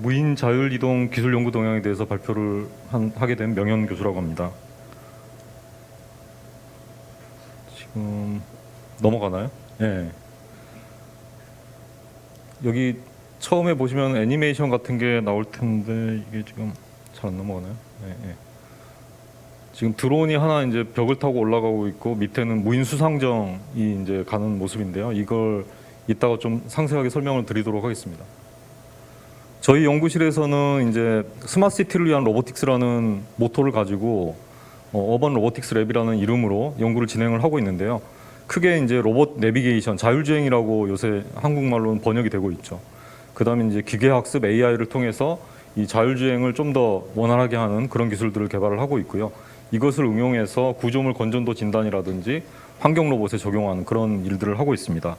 무인 자율이동 기술 연구 동향에 대해서 발표를 하게 된 명현 교수라고 합니다. 지금 넘어가나요? 네. 여기 처음에 보시면 애니메이션 같은 게 나올 텐데 이게 지금 잘 안 넘어가나요? 네, 네. 지금 드론이 하나 이제 벽을 타고 올라가고 있고 밑에는 무인 수상정이 이제 가는 모습인데요. 이걸 이따가 좀 상세하게 설명을 드리도록 하겠습니다. 저희 연구실에서는 이제 스마트시티를 위한 로보틱스라는 모토를 가지고 어번 로보틱스 랩이라는 이름으로 연구를 진행을 하고 있는데요. 크게 이제 로봇 내비게이션, 자율주행이라고 요새 한국말로는 번역이 되고 있죠. 그다음에 이제 기계학습 AI를 통해서 이 자율주행을 좀 더 원활하게 하는 그런 기술들을 개발을 하고 있고요. 이것을 응용해서 구조물 건전도 진단이라든지 환경 로봇에 적용하는 그런 일들을 하고 있습니다.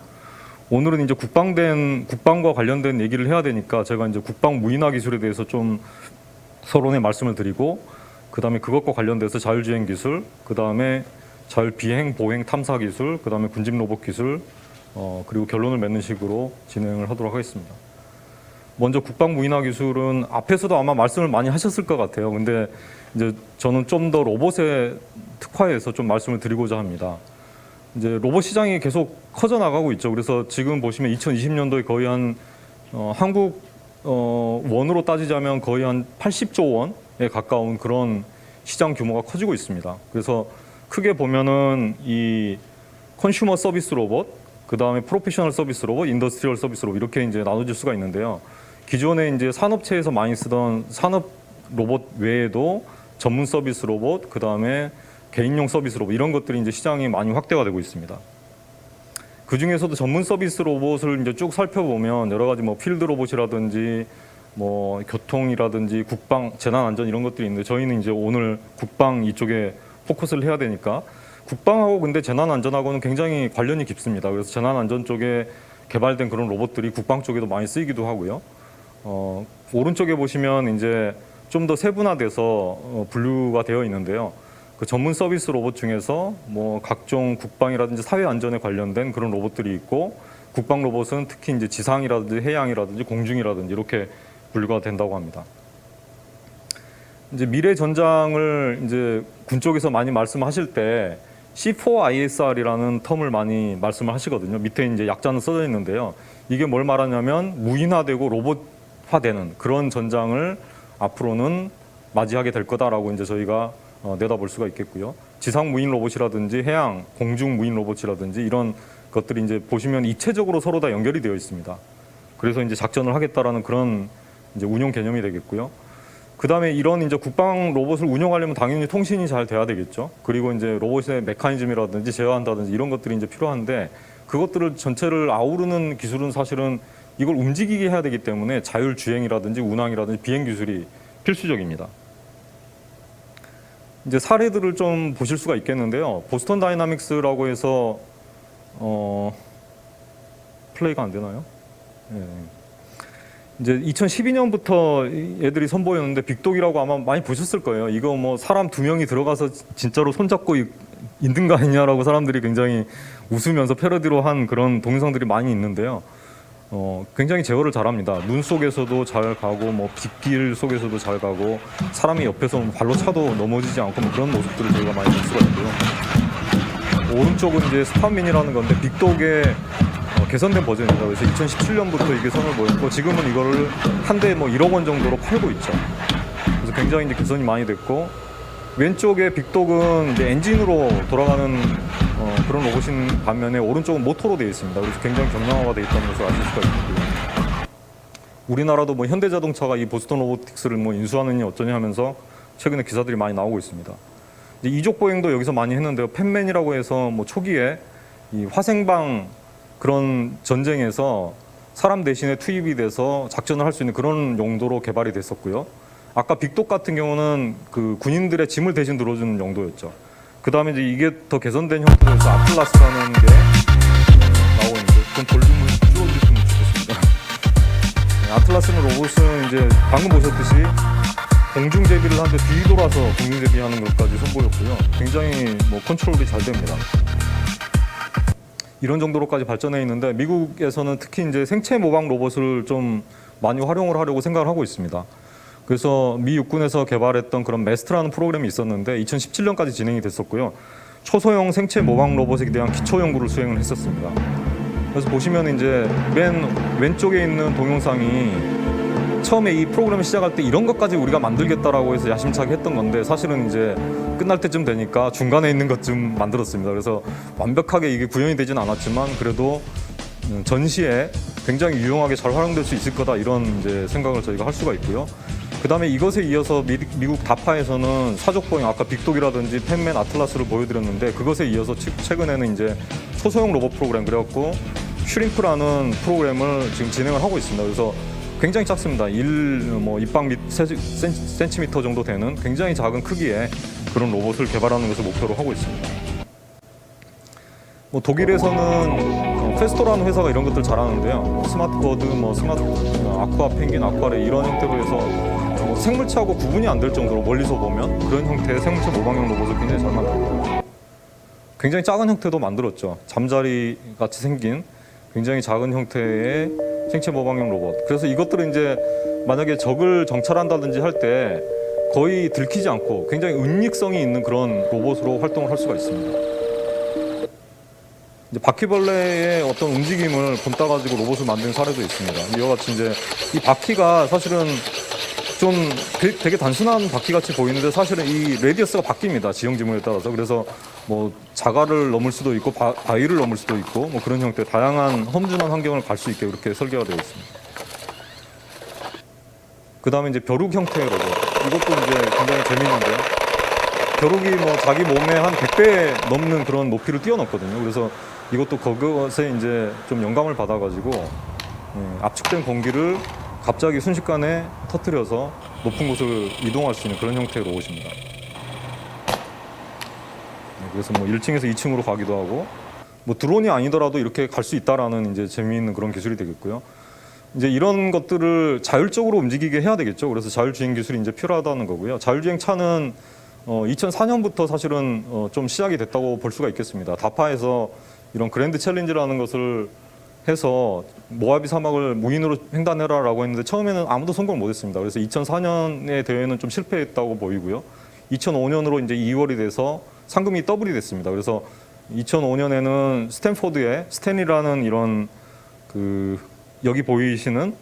오늘은 이제 국방과 관련된 얘기를 해야 되니까 제가 이제 국방 무인화 기술에 대해서 좀 서론에 말씀을 드리고, 그다음에 그것과 관련돼서 자율주행 기술, 그다음에 자율 비행, 보행, 탐사 기술, 그다음에 군집 로봇 기술, 그리고 결론을 맺는 식으로 진행을 하도록 하겠습니다. 먼저 국방 무인화 기술은 앞에서도 아마 말씀을 많이 하셨을 것 같아요. 근데 이제 저는 좀 더 로봇에 특화해서 좀 말씀을 드리고자 합니다. 이제 로봇 시장이 계속 커져 나가고 있죠. 그래서 지금 보시면 2020년도에 거의 한 한국 원으로 따지자면 거의 한 80조 원에 가까운 그런 시장 규모가 커지고 있습니다. 그래서 크게 보면은 이 컨슈머 서비스 로봇, 그 다음에 프로페셔널 서비스 로봇, 인더스트리얼 서비스 로봇 이렇게 이제 나눠질 수가 있는데요. 기존에 이제 산업체에서 많이 쓰던 산업 로봇 외에도 전문 서비스 로봇, 그 다음에 개인용 서비스 로봇 이런 것들이 이제 시장이 많이 확대가 되고 있습니다. 그 중에서도 전문 서비스 로봇을 이제 쭉 살펴보면 여러 가지 뭐 필드 로봇이라든지 뭐 교통이라든지 국방, 재난 안전 이런 것들이 있는데 저희는 이제 오늘 국방 이쪽에 포커스를 해야 되니까 국방하고 근데 재난 안전하고는 굉장히 관련이 깊습니다. 그래서 재난 안전 쪽에 개발된 그런 로봇들이 국방 쪽에도 많이 쓰이기도 하고요. 오른쪽에 보시면 이제 좀 더 세분화돼서 분류가 되어 있는데요. 그 전문 서비스 로봇 중에서 뭐 각종 국방이라든지 사회 안전에 관련된 그런 로봇들이 있고, 국방 로봇은 특히 이제 지상이라든지 해양이라든지 공중이라든지 이렇게 분류가 된다고 합니다. 이제 미래 전장을 이제 군 쪽에서 많이 말씀하실 때 C4ISR이라는 텀을 많이 말씀을 하시거든요. 밑에 이제 약자는 써져 있는데요. 이게 뭘 말하냐면 무인화되고 로봇화되는 그런 전장을 앞으로는 맞이하게 될 거다라고 이제 저희가 내다볼 수가 있겠고요. 지상 무인 로봇이라든지 해양, 공중 무인 로봇이라든지 이런 것들이 이제 보시면 입체적으로 서로 다 연결이 되어 있습니다. 그래서 이제 작전을 하겠다라는 그런 이제 운용 개념이 되겠고요. 그 다음에 이런 이제 국방 로봇을 운영하려면 당연히 통신이 잘 돼야 되겠죠. 그리고 이제 로봇의 메커니즘이라든지 제어한다든지 이런 것들이 이제 필요한데 그것들을 전체를 아우르는 기술은 사실은 이걸 움직이게 해야 되기 때문에 자율주행이라든지 운항이라든지 비행 기술이 필수적입니다. 이제 사례들을 좀 보실 수가 있겠는데요. 보스턴 다이나믹스라고 해서 플레이가 안 되나요? 네. 이제 2012년부터 애들이 선보였는데 빅독이라고 아마 많이 보셨을 거예요. 이거 뭐 사람 2명이 들어가서 진짜로 손잡고 있는 거 아니냐라고 사람들이 굉장히 웃으면서 패러디로 한 그런 동영상들이 많이 있는데요. 굉장히 제어를 잘합니다. 눈 속에서도 잘 가고 뭐 빗길 속에서도 잘 가고 사람이 옆에서 발로 차도 넘어지지 않고 뭐 그런 모습들을 저희가 많이 볼 수가 있고요. 오른쪽은 이제 스파민이라는 건데 빅독의 개선된 버전입니다. 그래서 2017년부터 이게 선을 보였고 지금은 이거를 한 대에 뭐 1억 원 정도로 팔고 있죠. 그래서 굉장히 이제 개선이 많이 됐고, 왼쪽에 빅독은 이제 엔진으로 돌아가는 그런 로봇인 반면에 오른쪽은 모터로 되어 있습니다. 그래서 굉장히 경량화가 되어 있다는 것을 아실 수가 있고요. 우리나라도 뭐 현대자동차가 이 보스턴 로보틱스를 뭐 인수하느니 어쩌냐 하면서 최근에 기사들이 많이 나오고 있습니다. 이제 이족 보행도 여기서 많이 했는데요. 팬맨이라고 해서 뭐 초기에 이 화생방 그런 전쟁에서 사람 대신에 투입이 돼서 작전을 할 수 있는 그런 용도로 개발이 됐었고요. 아까 빅독 같은 경우는 그 군인들의 짐을 대신 들어주는 용도였죠. 그 다음에 이제 이게 더 개선된 형태로서 아틀라스라는 게 나오는데 좀 볼륨을 줄여주시면 좋겠습니다. 네, 아틀라스는 로봇은 이제 방금 보셨듯이 공중제비를 하는데 뒤돌아서 공중제비하는 것까지 선보였고요. 굉장히 뭐 컨트롤이 잘 됩니다. 이런 정도로까지 발전해 있는데 미국에서는 특히 이제 생체 모방 로봇을 좀 많이 활용을 하려고 생각을 하고 있습니다. 그래서 미 육군에서 개발했던 그런 메스트라는 프로그램이 있었는데 2017년까지 진행이 됐었고요. 초소형 생체 모방 로봇에 대한 기초 연구를 수행을 했었습니다. 그래서 보시면 이제 맨 왼쪽에 있는 동영상이 처음에 이 프로그램을 시작할 때 이런 것까지 우리가 만들겠다라고 해서 야심차게 했던 건데 사실은 이제 끝날 때쯤 되니까 중간에 있는 것 좀 만들었습니다. 그래서 완벽하게 이게 구현이 되진 않았지만 그래도 전시에 굉장히 유용하게 잘 활용될 수 있을 거다 이런 이제 생각을 저희가 할 수가 있고요. 그 다음에 이것에 이어서 미국 다파에서는 사족보행 아까 빅독이라든지 펜맨 아틀라스를 보여드렸는데 그것에 이어서 최근에는 이제 초소형 로봇 프로그램 그래갖고 슈림프라는 프로그램을 지금 진행을 하고 있습니다. 그래서 굉장히 작습니다. 입방 밑 센티미터 정도 되는 굉장히 작은 크기의 그런 로봇을 개발하는 것을 목표로 하고 있습니다. 독일에서는 페스토라는 회사가 이런 것들 잘하는데요. 스마트버드, 스마트 아쿠아 펭귄, 아쿠아레 이런 형태로 해서 생물체하고 구분이 안 될 정도로 멀리서 보면 그런 형태의 생물체 모방형 로봇을 굉장히 잘 만들고 굉장히 작은 형태도 만들었죠. 잠자리 같이 생긴 굉장히 작은 형태의 생체 모방형 로봇. 그래서 이것들은 이제 만약에 적을 정찰한다든지 할 때 거의 들키지 않고 굉장히 은닉성이 있는 그런 로봇으로 활동을 할 수가 있습니다. 이제 바퀴벌레의 어떤 움직임을 본따 가지고 로봇을 만든 사례도 있습니다. 이와 같이 이제 이 바퀴가 사실은 좀 되게 단순한 바퀴 같이 보이는데 사실은 이 레디어스가 바뀝니다. 지형 지문에 따라서. 그래서 자갈을 넘을 수도 있고 바위를 넘을 수도 있고 그런 형태 다양한 험준한 환경을 갈 수 있게 그렇게 설계가 되어 있습니다. 그 다음에 이제 벼룩 형태의 로봇. 이것도 이제 굉장히 재미있는데요. 벼룩이 자기 몸의 한 100배 넘는 그런 높이를 뛰어넘거든요. 그래서 이것도 그것에 이제 좀 영감을 받아가지고 압축된 공기를 갑자기 순식간에 터뜨려서 높은 곳을 이동할 수 있는 그런 형태의 로봇입니다. 그래서 1층에서 2층으로 가기도 하고 드론이 아니더라도 이렇게 갈 수 있다라는 이제 재미있는 그런 기술이 되겠고요. 이제 이런 것들을 자율적으로 움직이게 해야 되겠죠. 그래서 자율주행 기술이 이제 필요하다는 거고요. 자율주행 차는 2004년부터 사실은 좀 시작이 됐다고 볼 수가 있겠습니다. 다파에서 이런 그랜드 챌린지라는 것을 해서 모하비 사막을 무인으로 횡단해라라고 했는데 처음에는 아무도 성공을 못했습니다. 그래서 2004년의 대회는 좀 실패했다고 보이고요. 2005년으로 이제 2월이 돼서 상금이 더블이 됐습니다. 그래서 2005년에는 스탠포드의 스탠이라는 이런 여기 보이시는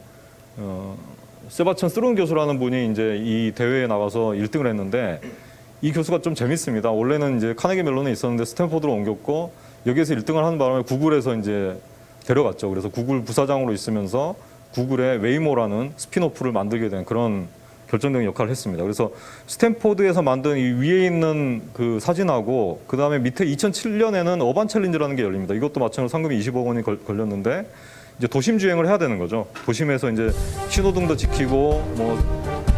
세바스찬 스룬 교수라는 분이 이제 이 대회에 나가서 1등을 했는데 이 교수가 좀 재밌습니다. 원래는 이제 카네기 멜론에 있었는데 스탠포드로 옮겼고 여기에서 1등을 하는 바람에 구글에서 이제 데려갔죠. 그래서 구글 부사장으로 있으면서 구글의 웨이모라는 스피노프를 만들게 된 그런 결정적인 역할을 했습니다. 그래서 스탠포드에서 만든 이 위에 있는 그 사진하고 그 다음에 밑에 2007년에는 어반 챌린지라는 게 열립니다. 이것도 마찬가지로 상금이 20억 원이 걸렸는데 이제 도심 주행을 해야 되는 거죠. 도심에서 이제 신호등도 지키고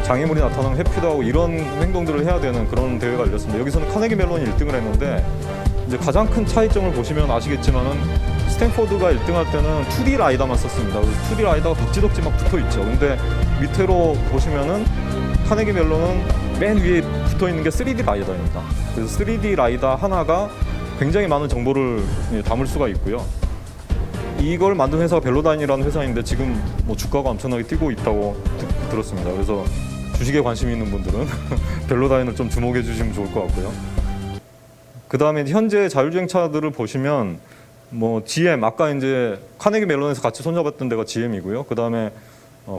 장애물이 나타나면 회피도 하고 이런 행동들을 해야 되는 그런 대회가 열렸습니다. 여기서는 카네기 멜론이 1등을 했는데 이제 가장 큰 차이점을 보시면 아시겠지만은 스탠포드가 1등할 때는 2D 라이다만 썼습니다. 그래서 2D 라이다가 덕지덕지 막 붙어 있죠. 근데 밑으로 보시면은 카네기 멜론은 맨 위에 붙어 있는 게 3D 라이다입니다. 그래서 3D 라이다 하나가 굉장히 많은 정보를 담을 수가 있고요. 이걸 만든 회사가 벨로다인이라는 회사인데 지금 주가가 엄청나게 뛰고 있다고 들었습니다. 그래서 주식에 관심 있는 분들은 벨로다인을 좀 주목해 주시면 좋을 것 같고요. 그 다음에 현재 자율주행차들을 보시면 GM 아까 이제 카네기 멜론에서 같이 손잡았던 데가 GM이고요. 그 다음에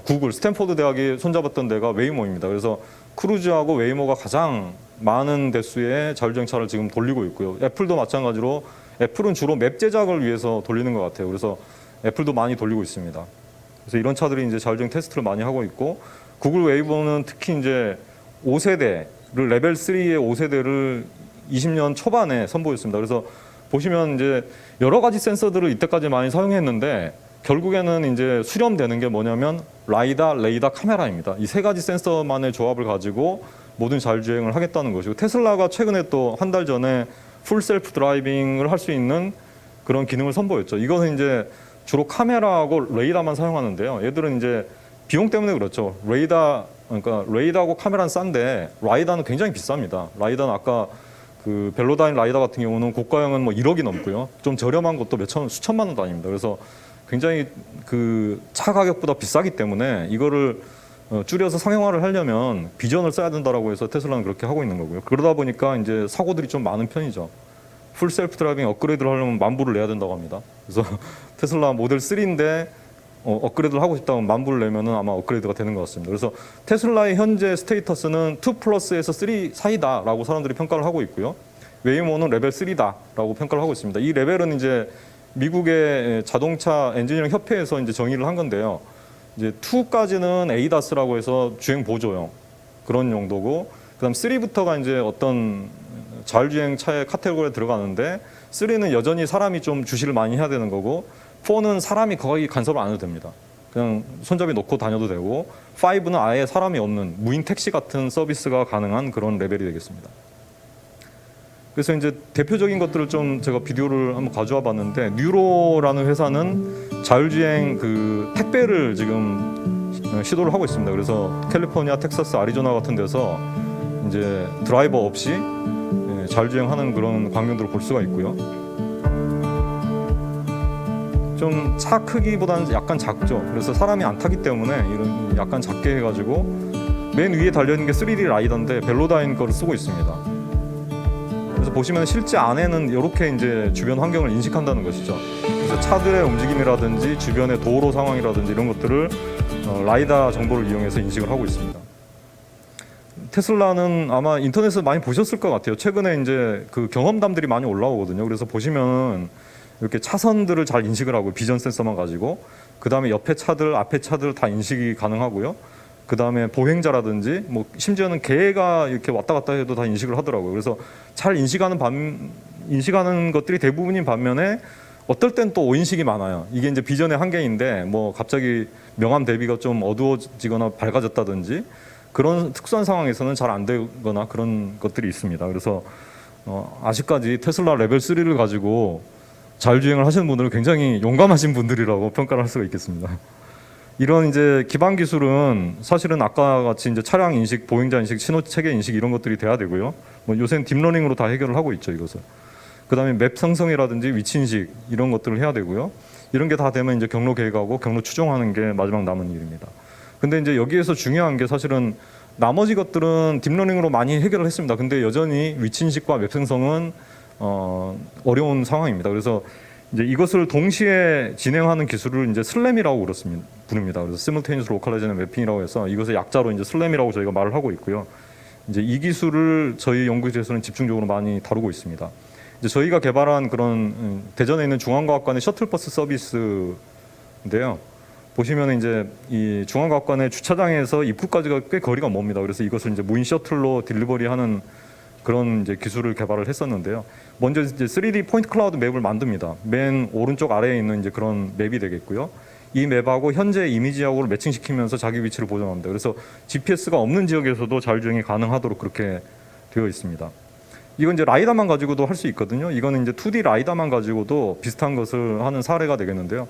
구글 스탠포드 대학이 손잡았던 데가 웨이모입니다. 그래서 크루즈하고 웨이모가 가장 많은 대수의 자율주행차를 지금 돌리고 있고요. 애플도 마찬가지로 애플은 주로 맵 제작을 위해서 돌리는 것 같아요. 그래서 애플도 많이 돌리고 있습니다. 그래서 이런 차들이 이제 자율주행 테스트를 많이 하고 있고 구글 웨이모는 특히 이제 5세대를 레벨 3의 5세대를 20년 초반에 선보였습니다. 그래서 보시면 이제 여러 가지 센서들을 이때까지 많이 사용했는데 결국에는 이제 수렴되는 게 뭐냐면 라이다, 레이다, 카메라입니다. 이 세 가지 센서만의 조합을 가지고 모든 자율주행을 하겠다는 것이고 테슬라가 최근에 또 한 달 전에 풀 셀프 드라이빙을 할 수 있는 그런 기능을 선보였죠. 이것은 이제 주로 카메라하고 레이다만 사용하는데요. 얘들은 이제 비용 때문에 그렇죠. 그러니까 레이다하고 카메라는 싼데 라이다는 굉장히 비쌉니다. 라이다는 아까 그 벨로다인 라이더 같은 경우는 고가형은 뭐 1억이 넘고요. 좀 저렴한 것도 수천만 원 단위입니다. 그래서 굉장히 그 차 가격보다 비싸기 때문에 이거를 줄여서 상용화를 하려면 비전을 써야 된다라고 해서 테슬라는 그렇게 하고 있는 거고요. 그러다 보니까 이제 사고들이 좀 많은 편이죠. 풀 셀프 드라이빙 업그레이드를 하려면 10,000불을 내야 된다고 합니다. 그래서 테슬라 모델 3인데 업그레이드를 하고 싶다면 10,000불을 내면은 아마 업그레이드가 되는 것 같습니다. 그래서 테슬라의 현재 스테이터스는 2 플러스에서 3 사이다라고 사람들이 평가를 하고 있고요. 웨이모는 레벨 3다라고 평가를 하고 있습니다. 이 레벨은 이제 미국의 자동차 엔지니어링 협회에서 이제 정의를 한 건데요. 이제 2까지는 ADAS라고 해서 주행 보조용 그런 용도고, 그다음 3부터가 이제 어떤 자율주행 차의 카테고리에 들어가는데 3는 여전히 사람이 좀 주시를 많이 해야 되는 거고, 4는 사람이 거의 간섭을 안 해도 됩니다. 그냥 손잡이 놓고 다녀도 되고, 5는 아예 사람이 없는 무인 택시 같은 서비스가 가능한 그런 레벨이 되겠습니다. 그래서 이제 대표적인 것들을 좀 제가 비디오를 한번 가져와 봤는데, 뉴로라는 회사는 자율주행 그 택배를 지금 시도를 하고 있습니다. 그래서 캘리포니아, 텍사스, 아리조나 같은 데서 이제 드라이버 없이 자율주행하는 그런 광경들을 볼 수가 있고요. 좀 차 크기보다는 약간 작죠. 그래서 사람이 안 타기 때문에 이런 약간 작게 해가지고 맨 위에 달려있는 게 3D 라이더인데 벨로다인 거를 쓰고 있습니다. 그래서 보시면 실제 안에는 이렇게 이제 주변 환경을 인식한다는 것이죠. 그래서 차들의 움직임이라든지 주변의 도로 상황이라든지 이런 것들을 라이다 정보를 이용해서 인식을 하고 있습니다. 테슬라는 아마 인터넷에서 많이 보셨을 것 같아요. 최근에 이제 그 경험담들이 많이 올라오거든요. 그래서 보시면 이렇게 차선들을 잘 인식을 하고, 비전 센서만 가지고, 그 다음에 옆에 차들, 앞에 차들 다 인식이 가능하고요. 그 다음에 보행자라든지, 뭐 심지어는 개가 이렇게 왔다 갔다 해도 다 인식을 하더라고요. 그래서 잘 인식하는 것들이 대부분인 반면에 어떨 땐 또 오인식이 많아요. 이게 이제 비전의 한계인데, 뭐 갑자기 명암 대비가 좀 어두워지거나 밝아졌다든지 그런 특수한 상황에서는 잘 안 되거나 그런 것들이 있습니다. 그래서 아직까지 테슬라 레벨 3를 가지고 자율주행을 하시는 분들은 굉장히 용감하신 분들이라고 평가를 할 수가 있겠습니다. 이런 이제 기반 기술은 사실은 아까 같이 이제 차량 인식, 보행자 인식, 신호 체계 인식 이런 것들이 돼야 되고요. 뭐 요새는 딥러닝으로 다 해결을 하고 있죠, 이것을. 그다음에 맵 생성이라든지 위치 인식 이런 것들을 해야 되고요. 이런 게 다 되면 이제 경로 계획하고 경로 추종하는 게 마지막 남은 일입니다. 근데 이제 여기에서 중요한 게 사실은 나머지 것들은 딥러닝으로 많이 해결을 했습니다. 근데 여전히 위치 인식과 맵 생성은 어려운 상황입니다. 그래서 이제 이것을 동시에 진행하는 기술을 이제 슬램이라고 부릅니다. 그래서 Simultaneous Localization and Mapping이라고 해서 이것의 약자로 이제 슬램이라고 저희가 말을 하고 있고요. 이제 이 기술을 저희 연구실에서는 집중적으로 많이 다루고 있습니다. 이제 저희가 개발한 그런 대전에 있는 중앙과학관의 셔틀버스 서비스인데요. 보시면 이제 이 중앙과학관의 주차장에서 입구까지가 꽤 거리가 멉니다. 그래서 이것을 이제 무인 셔틀로 딜리버리하는 그런 이제 기술을 개발을 했었는데요. 먼저 이제 3D 포인트 클라우드 맵을 만듭니다. 맨 오른쪽 아래에 있는 이제 그런 맵이 되겠고요. 이 맵하고 현재 이미지하고를 매칭시키면서 자기 위치를 보정합니다. 그래서 GPS가 없는 지역에서도 자율주행이 가능하도록 그렇게 되어 있습니다. 이건 이제 라이다만 가지고도 할 수 있거든요. 이거는 이제 2D 라이다만 가지고도 비슷한 것을 하는 사례가 되겠는데요.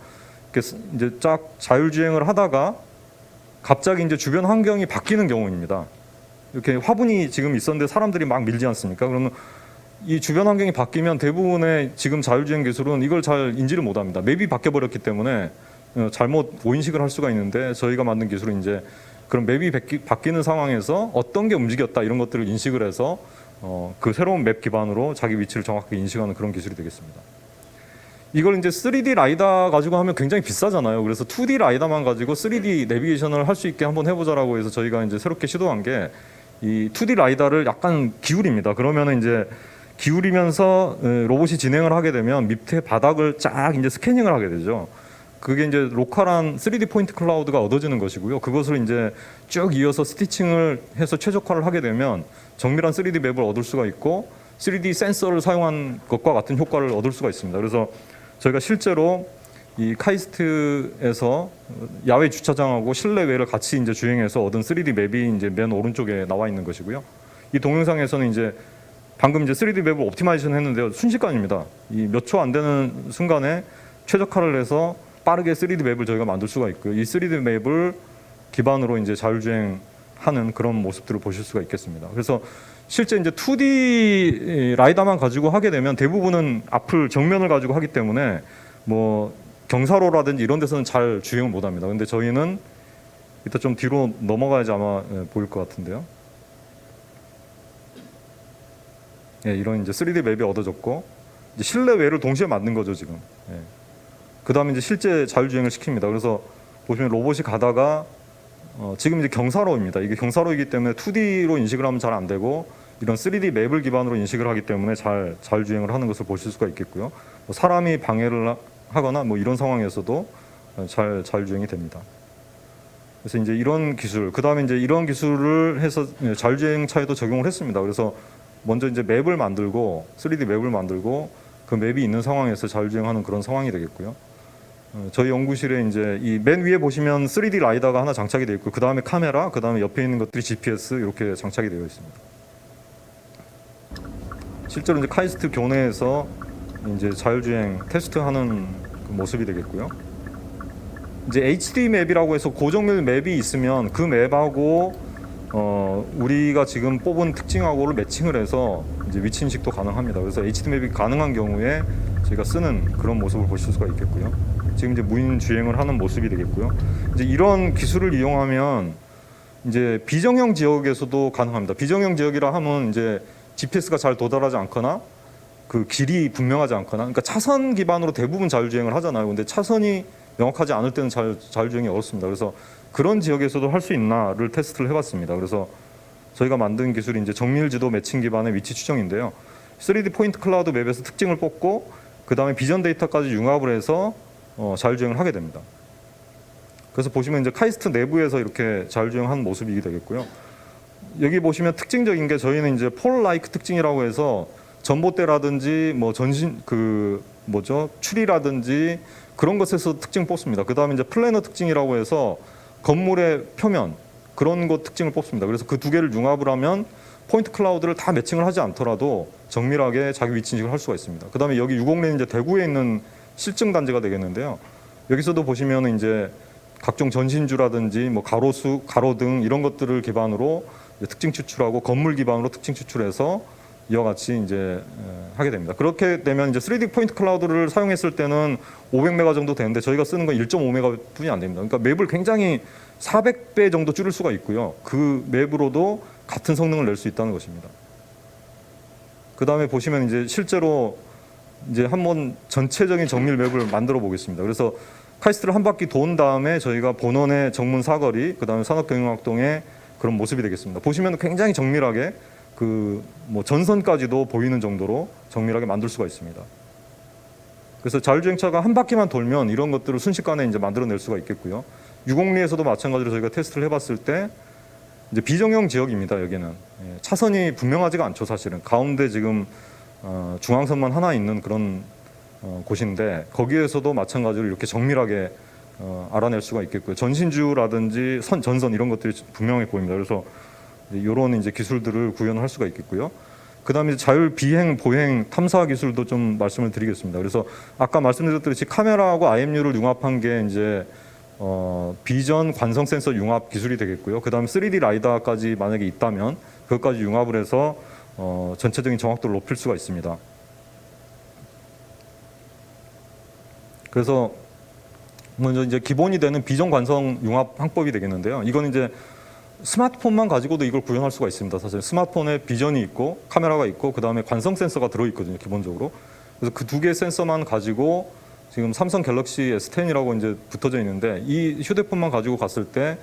이제 쫙 자율주행을 하다가 갑자기 이제 주변 환경이 바뀌는 경우입니다. 이렇게 화분이 지금 있었는데 사람들이 막 밀지 않습니까? 그러면 이 주변 환경이 바뀌면 대부분의 지금 자율주행 기술은 이걸 잘 인지를 못합니다. 맵이 바뀌어 버렸기 때문에 잘못 오인식을 할 수가 있는데, 저희가 만든 기술은 이제 그런 맵이 바뀌는 상황에서 어떤 게 움직였다 이런 것들을 인식을 해서 그 새로운 맵 기반으로 자기 위치를 정확하게 인식하는 그런 기술이 되겠습니다. 이걸 이제 3D 라이다 가지고 하면 굉장히 비싸잖아요. 그래서 2D 라이다만 가지고 3D 내비게이션을 할 수 있게 한번 해보자라고 해서 저희가 이제 새롭게 시도한 게 이 2D 라이다를 약간 기울입니다. 그러면은 이제 기울이면서 로봇이 진행을 하게 되면 밑에 바닥을 쫙 이제 스캐닝을 하게 되죠. 그게 이제 로컬한 3D 포인트 클라우드가 얻어지는 것이고요. 그것을 이제 쭉 이어서 스티칭을 해서 최적화를 하게 되면 정밀한 3D 맵을 얻을 수가 있고 3D 센서를 사용한 것과 같은 효과를 얻을 수가 있습니다. 그래서 저희가 실제로 이 카이스트에서 야외 주차장하고 실내외를 같이 이제 주행해서 얻은 3D 맵이 이제 맨 오른쪽에 나와 있는 것이고요. 이 동영상에서는 이제 방금 이제 3D 맵을 옵티마이제이션 했는데요. 순식간입니다. 이 몇 초 안 되는 순간에 최적화를 해서 빠르게 3D 맵을 저희가 만들 수가 있고요. 이 3D 맵을 기반으로 이제 자율주행하는 그런 모습들을 보실 수가 있겠습니다. 그래서 실제 이제 2D 라이다만 가지고 하게 되면 대부분은 앞을 정면을 가지고 하기 때문에 뭐 경사로라든지 이런 데서는 잘 주행을 못합니다. 근데 저희는 이따 좀 뒤로 넘어가야지 아마 보일 것 같은데요. 예, 이런 이제 3D 맵이 얻어졌고 이제 실내외를 동시에 만든 거죠 지금. 예. 그 다음에 이제 실제 자율주행을 시킵니다. 그래서 보시면 로봇이 가다가 지금 이제 경사로입니다. 이게 경사로이기 때문에 2D로 인식을 하면 잘 안 되고 이런 3D 맵을 기반으로 인식을 하기 때문에 잘 자율주행을 하는 것을 보실 수가 있겠고요. 뭐 사람이 방해를 하거나 뭐 이런 상황에서도 잘 자율주행이 됩니다. 그래서 이제 이런 기술, 그 다음에 이제 이런 기술을 해서 자율주행차에도 적용을 했습니다. 그래서 먼저 이제 맵을 만들고 3D 맵을 만들고 그 맵이 있는 상황에서 자율주행하는 그런 상황이 되겠고요. 저희 연구실에 이제 이 맨 위에 보시면 3D 라이다가 하나 장착이 되어 있고 그 다음에 카메라, 그 다음에 옆에 있는 것들이 GPS 이렇게 장착이 되어 있습니다. 실제로 이제 카이스트 교내에서 이제 자율주행 테스트하는 그 모습이 되겠고요. 이제 HD 맵이라고 해서 고정밀 맵이 있으면 그 맵하고 우리가 지금 뽑은 특징하고를 매칭을 해서 이제 위치 인식도 가능합니다. 그래서 HD 맵이 가능한 경우에 저희가 쓰는 그런 모습을 보실 수가 있겠고요. 지금 이제 무인 주행을 하는 모습이 되겠고요. 이제 이런 기술을 이용하면 이제 비정형 지역에서도 가능합니다. 비정형 지역이라 하면 이제 GPS가 잘 도달하지 않거나 그 길이 분명하지 않거나, 그러니까 차선 기반으로 대부분 자율주행을 하잖아요. 근데 차선이 명확하지 않을 때는 자율주행이 어렵습니다. 그래서 그런 지역에서도 할 수 있나를 테스트를 해봤습니다. 그래서 저희가 만든 기술이 이제 정밀지도 매칭 기반의 위치 추정인데요. 3D 포인트 클라우드 맵에서 특징을 뽑고 그 다음에 비전 데이터까지 융합을 해서 자율주행을 하게 됩니다. 그래서 보시면 이제 카이스트 내부에서 이렇게 자율주행하는 모습이 되겠고요. 여기 보시면 특징적인 게 저희는 이제 폴 라이크 특징이라고 해서 전봇대라든지 뭐 전신 그 뭐죠 추리라든지 그런 것에서 특징 뽑습니다. 그 다음에 이제 플래너 특징이라고 해서 건물의 표면 그런 것 특징을 뽑습니다. 그래서 그 두 개를 융합을 하면 포인트 클라우드를 다 매칭을 하지 않더라도 정밀하게 자기 위치 인식을 할 수가 있습니다. 그 다음에 여기 650랜 이제 대구에 있는 실증 단지가 되겠는데요. 여기서도 보시면 이제 각종 전신주라든지 뭐 가로수, 가로등 이런 것들을 기반으로 특징 추출하고 건물 기반으로 특징 추출해서 이와 같이 이제 하게 됩니다. 그렇게 되면 이제 3D 포인트 클라우드를 사용했을 때는 500메가 정도 되는데 저희가 쓰는 건 1.5메가 뿐이 안 됩니다. 그러니까 맵을 굉장히 400배 정도 줄일 수가 있고요. 그 맵으로도 같은 성능을 낼 수 있다는 것입니다. 그 다음에 보시면 이제 실제로 이제 한번 전체적인 정밀 맵을 만들어 보겠습니다. 그래서 카이스트를 한 바퀴 돈 다음에 저희가 본원의 정문 사거리, 그 다음에 산업경영학동의 그런 모습이 되겠습니다. 보시면 굉장히 정밀하게 그 뭐 전선까지도 보이는 정도로 정밀하게 만들 수가 있습니다. 그래서 자율주행차가 한 바퀴만 돌면 이런 것들을 순식간에 이제 만들어낼 수가 있겠고요. 유공리에서도 마찬가지로 저희가 테스트를 해봤을 때 이제 비정형 지역입니다. 여기는 차선이 분명하지가 않죠. 사실은 가운데 지금 중앙선만 하나 있는 그런 곳인데 거기에서도 마찬가지로 이렇게 정밀하게 알아낼 수가 있겠고요. 전신주라든지 전선 이런 것들이 분명해 보입니다. 그래서 이런 이제 기술들을 구현할 수가 있겠고요. 그다음에 자율 비행, 보행, 탐사 기술도 좀 말씀을 드리겠습니다. 그래서 아까 말씀드렸듯이 카메라하고 IMU를 융합한 게 이제 비전 관성 센서 융합 기술이 되겠고요. 그다음에 3D 라이다까지 만약에 있다면 그것까지 융합을 해서 전체적인 정확도를 높일 수가 있습니다. 그래서 먼저 이제 기본이 되는 비전 관성 융합 항법이 되겠는데요. 이건 이제 스마트폰만 가지고도 이걸 구현할 수가 있습니다. 사실 스마트폰에 비전이 있고 카메라가 있고 그 다음에 관성 센서가 들어있거든요. 기본적으로. 그래서 그 두 개 센서만 가지고 지금 삼성 갤럭시 S10이라고 이제 붙어져 있는데 이 휴대폰만 가지고 갔을 때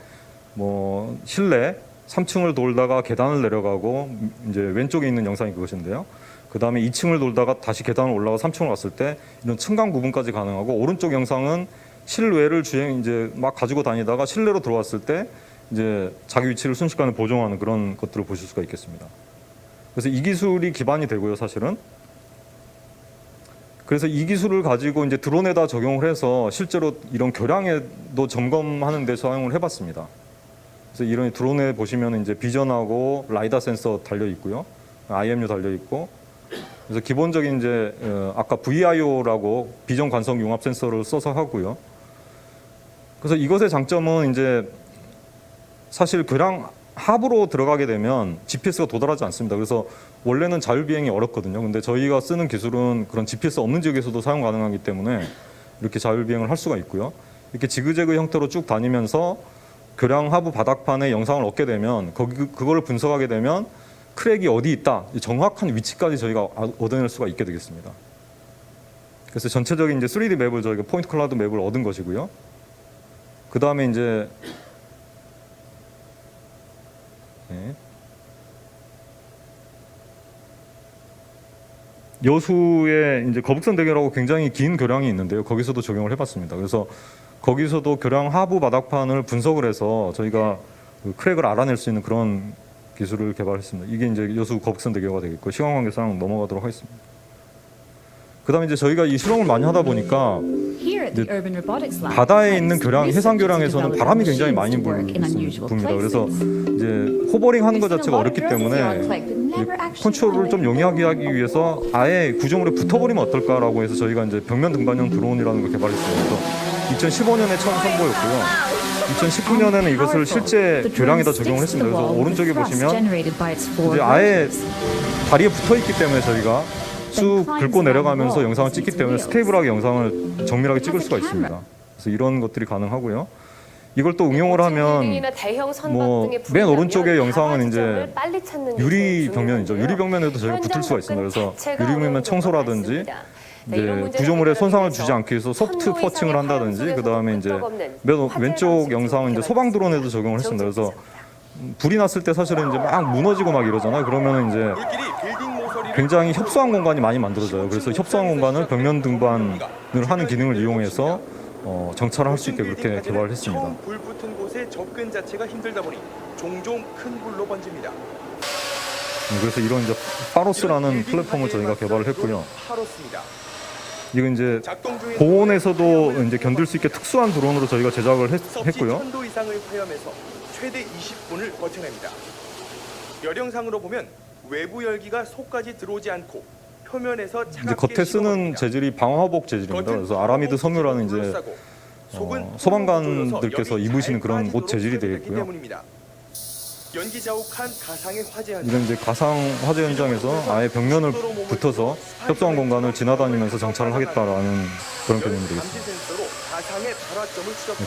뭐 실내 3층을 돌다가 계단을 내려가고 이제 왼쪽에 있는 영상이 그것인데요. 그 다음에 2층을 돌다가 다시 계단을 올라가 3층을 갔을 때 이런 층간 구분까지 가능하고 오른쪽 영상은 실외를 주행 이제 막 가지고 다니다가 실내로 들어왔을 때 이제 자기 위치를 순식간에 보정하는 그런 것들을 보실 수가 있겠습니다. 그래서 이 기술이 기반이 되고요, 사실은. 그래서 이 기술을 가지고 이제 드론에다 적용을 해서 실제로 이런 교량에도 점검하는 데 사용을 해봤습니다. 그래서 이런 드론에 보시면 이제 비전하고 라이다 센서 달려 있고요, IMU 달려 있고. 그래서 기본적인 이제 아까 VIO라고 비전 관성 융합 센서를 써서 하고요. 그래서 이것의 장점은 이제 사실 교량 하부로 들어가게 되면 GPS가 도달하지 않습니다. 그래서 원래는 자율비행이 어렵거든요. 근데 저희가 쓰는 기술은 그런 GPS 없는 지역에서도 사용 가능하기 때문에 이렇게 자율비행을 할 수가 있고요. 이렇게 지그재그 형태로 쭉 다니면서 교량 하부 바닥판에 영상을 얻게 되면 그거를 분석하게 되면 크랙이 어디 있다, 정확한 위치까지 저희가 얻어낼 수가 있게 되겠습니다. 그래서 전체적인 이제 3D 맵을 저희가 포인트 클라우드 맵을 얻은 것이고요. 그 다음에 이제 여수에 이제 거북선 대교라고 굉장히 긴 교량이 있는데요. 거기서도 적용을 해봤습니다. 그래서 거기서도 교량 하부 바닥판을 분석을 해서 저희가 그 크랙을 알아낼 수 있는 그런 기술을 개발했습니다. 이게 이제 여수 거북선 대교가 되겠고, 시간 관계상 넘어가도록 하겠습니다. 그다음에 이제 저희가 이 실험을 많이 하다 보니까 바다에 있는 교량, 해상 교량에서는 바람이 굉장히 많이 붑니다. 그래서 이제 호버링 하는 것 자체가 어렵기 때문에 컨트롤을 좀 용이하게 하기 위해서 아예 구조물에 붙어버리면 어떨까라고 해서 저희가 이제 벽면 등반형 드론이라는 걸 개발했어요. 그래서 2015년에 처음 선보였고요. 2019년에는 이것을 실제 교량에다 적용을 했습니다. 그래서 오른쪽에 보시면 이제 아예 다리에 붙어 있기 때문에 저희가 쭉 긁고 내려가면서 영상을 찍기 때문에 스테이블하게 영상을 정밀하게 찍을 수가 있습니다. 그래서 이런 것들이 가능하고요. 이걸 또 응용을 하면 뭐 맨 오른쪽의 영상은 이제 유리 벽면이죠. 유리 벽면에도 저희가 붙을 수가 있습니다. 그래서 유리 벽면 청소라든지 이제 구조물에 손상을 주지 않기 위해서 소프트 퍼칭을 한다든지, 그 다음에 이제 맨 왼쪽 영상은 이제 소방 드론에도 적용을 했습니다. 그래서 불이 났을 때 사실은 이제 막 무너지고 막 이러잖아요. 그러면 이제 굉장히 협소한 공간이 많이 만들어져요. 그래서 협소한 공간을 벽면 등반을 하는 기능을 이용해서 정찰을 할 수 있게 그렇게 개발을 했습니다. 처음 불 붙은 곳에 접근 자체가 힘들다 보니 종종 큰 불로 번집니다. 그래서 이런 이제 파로스라는 플랫폼을 저희가 개발을 했고요. 이건 이제 고온에서도 이제 견딜 수 있게 특수한 드론으로 저희가 제작을 했고요. 1000도 이상을 화염해서 최대 20분을 버텨냅니다. 열영상으로 보면 외부 열기가 속까지 들어오지 않고 표면에서 차갑게 이제 겉에 쓰는 재질이 방화복 재질입니다. 그래서 아라미드 섬유라는 이제 소방관들께서 입으시는 그런 옷 재질이 되겠고요. 연기 자욱한 가상의 화재 현장. 이건 이제 가상 화재 현장에서 아예 벽면을 붙어서 협소한 공간을 지나다니면서 정찰을 하겠다라는 그런 개념이 되겠습니다.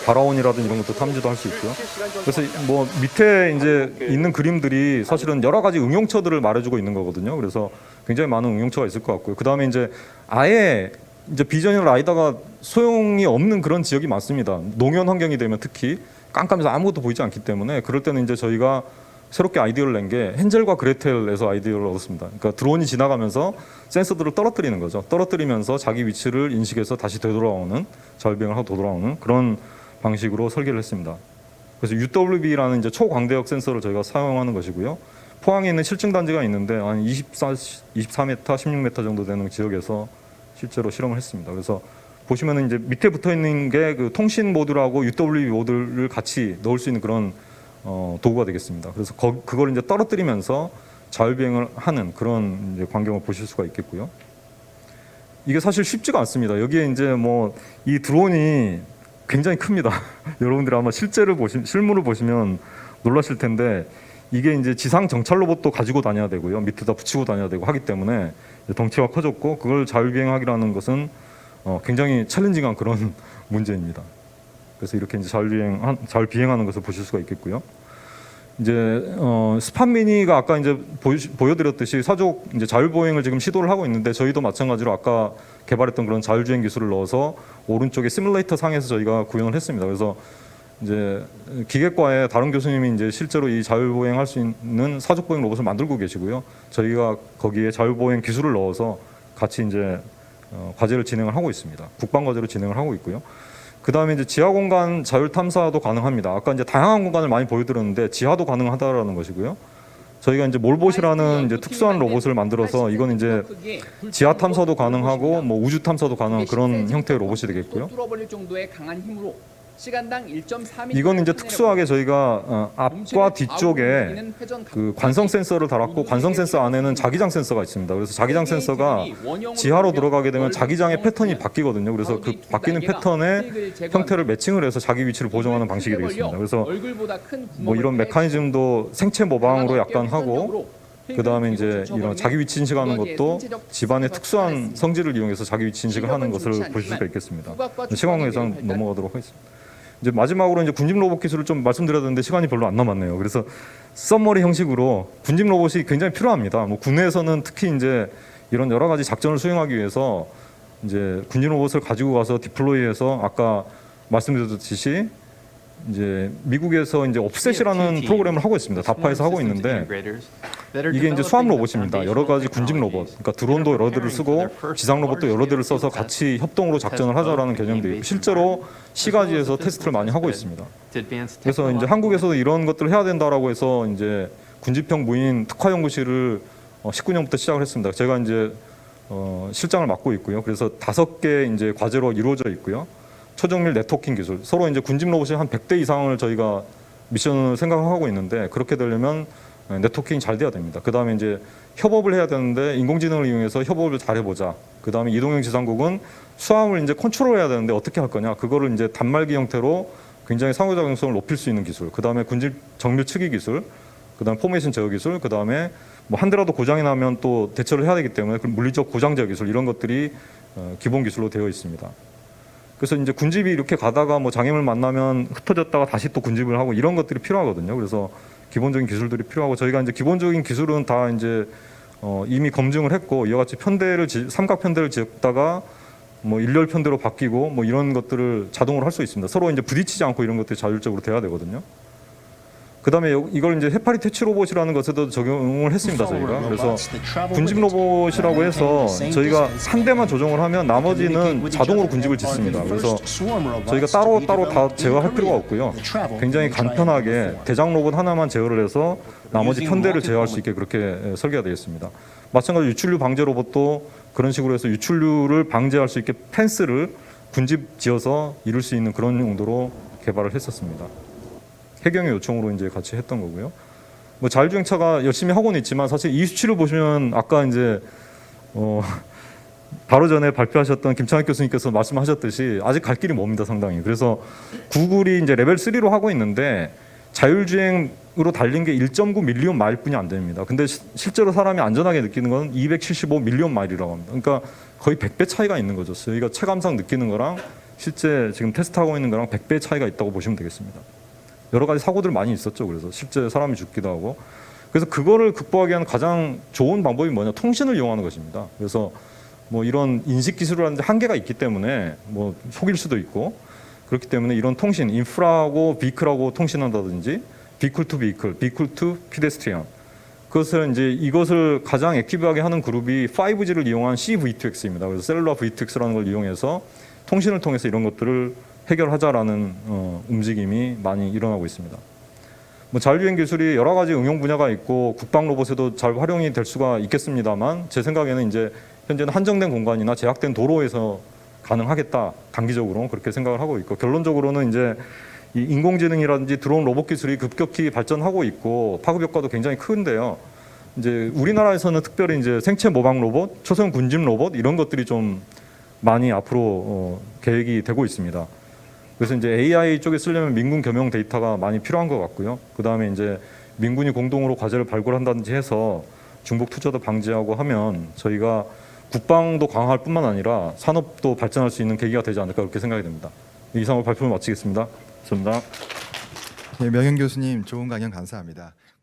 발화온이라든 이런 것도 탐지도 할 수 있고요. 그래서 뭐 밑에 이제 있는 그림들이 사실은 여러 가지 응용처들을 말해주고 있는 거거든요. 그래서 굉장히 많은 응용처가 있을 것 같고요. 그 다음에 이제 아예 이제 비전형 라이다가 소용이 없는 그런 지역이 많습니다. 농현 환경이 되면 특히 깜깜해서 아무것도 보이지 않기 때문에 그럴 때는 이제 저희가 새롭게 아이디어를 낸 게 헨젤과 그레텔에서 아이디어를 얻었습니다. 그러니까 드론이 지나가면서 센서들을 떨어뜨리는 거죠. 떨어뜨리면서 자기 위치를 인식해서 다시 되돌아오는, 자율비행을 하고 되돌아오는 그런 방식으로 설계를 했습니다. 그래서 UWB라는 이제 초광대역 센서를 저희가 사용하는 것이고요. 포항에 있는 실증 단지가 있는데 한 24m, 16m 정도 되는 지역에서 실제로 실험을 했습니다. 그래서 보시면은 이제 밑에 붙어 있는 게 그 통신 모듈하고 UWB 모듈을 같이 넣을 수 있는 그런 도구가 되겠습니다. 그래서 그걸 이제 떨어뜨리면서 자율비행을 하는 그런 이제 광경을 보실 수가 있겠고요. 이게 사실 쉽지가 않습니다. 여기에 이제 뭐 이 드론이 굉장히 큽니다. 여러분들이 아마 실물을 보시면 놀라실 텐데 이게 이제 지상 정찰 로봇도 가지고 다녀야 되고요. 밑에다 붙이고 다녀야 되고 하기 때문에 덩치가 커졌고 그걸 자율비행하기라는 것은 굉장히 챌린징한 그런 문제입니다. 그래서 이렇게 이제 잘 비행하는 것을 보실 수가 있겠고요. 이제 스팟미니가 아까 이제 보여드렸듯이 사족 이제 자율보행을 지금 시도를 하고 있는데 저희도 마찬가지로 아까 개발했던 그런 자율주행 기술을 넣어서 오른쪽에 시뮬레이터 상에서 저희가 구현을 했습니다. 그래서 이제 기계과의 다른 교수님이 이제 실제로 이 자율보행할 수 있는 사족보행 로봇을 만들고 계시고요. 저희가 거기에 자율보행 기술을 넣어서 같이 이제 과제를 진행을 하고 있습니다. 국방 과제로 진행을 하고 있고요. 그 다음에 이제 지하 공간 자율 탐사도 가능합니다. 아까 이제 다양한 공간을 많이 보여드렸는데 지하도 가능하다라는 것이고요. 저희가 이제 몰봇이라는 이제 특수한 로봇을 만들어서 이건 이제 지하 탐사도 가능하고 뭐 우주 탐사도 가능한 그런 형태의 로봇이 되겠고요. 뚫어버릴 정도의 강한 힘으로 시간당 1.3m. 이건 이제 특수하게 저희가 앞과 뒤쪽에 그 관성 센서를 달았고 관성 센서 안에는 자기장 센서가 있습니다. 그래서 자기장 센서가 지하로 들어가게 되면 자기장의 패턴이 바뀌거든요. 그래서 그 바뀌는 패턴의 형태를 매칭을 해서 자기 위치를 보정하는 방식이 되겠습니다. 그래서 뭐 이런 메커니즘도 생체 모방으로 약간 하고 그 다음에 이제 이런 자기 위치 인식하는 것도 집안의 특수한 성질을 이용해서 자기 위치 인식을 하는 것을 보실 수가 있겠습니다. 시간 관계상 넘어가도록 하겠습니다. 이제 마지막으로 이제 군집 로봇 기술을 좀 말씀드려야 되는데 시간이 별로 안 남았네요. 그래서 썸머리 형식으로 군집 로봇이 굉장히 필요합니다. 뭐 군내에서는 특히 이제 이런 여러 가지 작전을 수행하기 위해서 이제 군집 로봇을 가지고 가서 디플로이해서 아까 말씀드렸듯이 이제 미국에서 이제 옵셋이라는 프로그램을 하고 있습니다. 다파에서 하고 있는데 이게 이제 수함 로봇입니다. 여러 가지 군집 로봇, 그러니까 드론도 여러 대를 쓰고 지상 로봇도 여러 대를 써서 같이 협동으로 작전을 하자라는 개념도 있고 실제로 시가지에서 테스트를 많이 하고 있습니다. 그래서 이제 한국에서도 이런 것들을 해야 된다라고 해서 이제 군집형 무인 특화 연구실을 19년부터 시작을 했습니다. 제가 이제 실장을 맡고 있고요. 그래서 5개 이제 과제로 이루어져 있고요. 초정밀 네트워킹 기술, 서로 이제 군집 로봇이 한 100대 이상을 저희가 미션을 생각하고 있는데 그렇게 되려면 네트워킹이 잘 돼야 됩니다. 그 다음에 이제 협업을 해야 되는데 인공지능을 이용해서 협업을 잘 해보자. 그 다음에 이동형 지상국은 수함을 이제 컨트롤해야 되는데 어떻게 할 거냐. 그거를 이제 단말기 형태로 굉장히 상호작용성을 높일 수 있는 기술. 그 다음에 군집 정밀 측이 기술. 그 다음에 포메이션 제어 기술. 그 다음에 뭐 한 대라도 고장이 나면 또 대처를 해야 되기 때문에 물리적 고장 제어 기술 이런 것들이 기본 기술로 되어 있습니다. 그래서 이제 군집이 이렇게 가다가 뭐 장애물 만나면 흩어졌다가 다시 또 군집을 하고 이런 것들이 필요하거든요. 그래서 기본적인 기술들이 필요하고 저희가 이제 기본적인 기술은 다 이제 이미 검증을 했고 이와 같이 삼각 편대를 짓다가 뭐 일렬 편대로 바뀌고 뭐 이런 것들을 자동으로 할 수 있습니다. 서로 이제 부딪히지 않고 이런 것들이 자율적으로 돼야 되거든요. 그다음에 이걸 이제 해파리 퇴치 로봇이라는 것에도 적용을 했습니다. 저희가 그래서 군집 로봇이라고 해서 저희가 한 대만 조정을 하면 나머지는 자동으로 군집을 짓습니다. 그래서 저희가 따로 다 제어할 필요가 없고요. 굉장히 간편하게 대장 로봇 하나만 제어를 해서 나머지 편대를 제어할 수 있게 그렇게 설계가 되어 있습니다. 마찬가지로 유출류 방제 로봇도 그런 식으로 해서 유출류를 방제할 수 있게 펜스를 군집 지어서 이룰 수 있는 그런 용도로 개발을 했었습니다. 해경의 요청으로 이제 같이 했던 거고요. 뭐 자율주행차가 열심히 하고는 있지만 사실 이 수치를 보시면 아까 이제 바로 전에 발표하셨던 김창학 교수님께서 말씀하셨듯이 아직 갈 길이 멉니다, 상당히. 그래서 구글이 이제 레벨 3로 하고 있는데 자율주행으로 달린 게 1.9 밀리언 마일뿐이 안 됩니다. 근데 실제로 사람이 안전하게 느끼는 건 275 밀리언 마일이라고 합니다. 그러니까 거의 100배 차이가 있는 거죠. 저희가 체감상 느끼는 거랑 실제 지금 테스트하고 있는 거랑 100배 차이가 있다고 보시면 되겠습니다. 여러 가지 사고들 많이 있었죠. 그래서 실제 사람이 죽기도 하고. 그래서 그거를 극복하기 위한 가장 좋은 방법이 뭐냐? 통신을 이용하는 것입니다. 그래서 뭐 이런 인식 기술을 하는데 한계가 있기 때문에 뭐 속일 수도 있고 그렇기 때문에 이런 통신, 인프라하고 비클하고 통신한다든지 비클 투 비클, 비클 투 피데스트리언 그것을 이제 이것을 가장 액티브하게 하는 그룹이 5G를 이용한 CV2X입니다. 그래서 셀룰라 V2X라는 걸 이용해서 통신을 통해서 이런 것들을 해결하자라는 움직임이 많이 일어나고 있습니다. 뭐 자율주행 기술이 여러 가지 응용 분야가 있고 국방 로봇에도 잘 활용이 될 수가 있겠습니다만 제 생각에는 이제 현재는 한정된 공간이나 제약된 도로에서 가능하겠다 단기적으로 그렇게 생각을 하고 있고 결론적으로는 이제 이 인공지능이라든지 드론 로봇 기술이 급격히 발전하고 있고 파급 효과도 굉장히 큰데요. 이제 우리나라에서는 특별히 이제 생체 모방 로봇, 초소형 군집 로봇 이런 것들이 좀 많이 앞으로 계획이 되고 있습니다. 그래서 이제 AI 쪽에 쓰려면 민군 겸용 데이터가 많이 필요한 것 같고요. 그 다음에 이제 민군이 공동으로 과제를 발굴한다든지 해서 중복 투자도 방지하고 하면 저희가 국방도 강화할 뿐만 아니라 산업도 발전할 수 있는 계기가 되지 않을까 그렇게 생각이 됩니다. 이상으로 발표를 마치겠습니다. 감사합니다. 네, 명현 교수님 좋은 강연 감사합니다.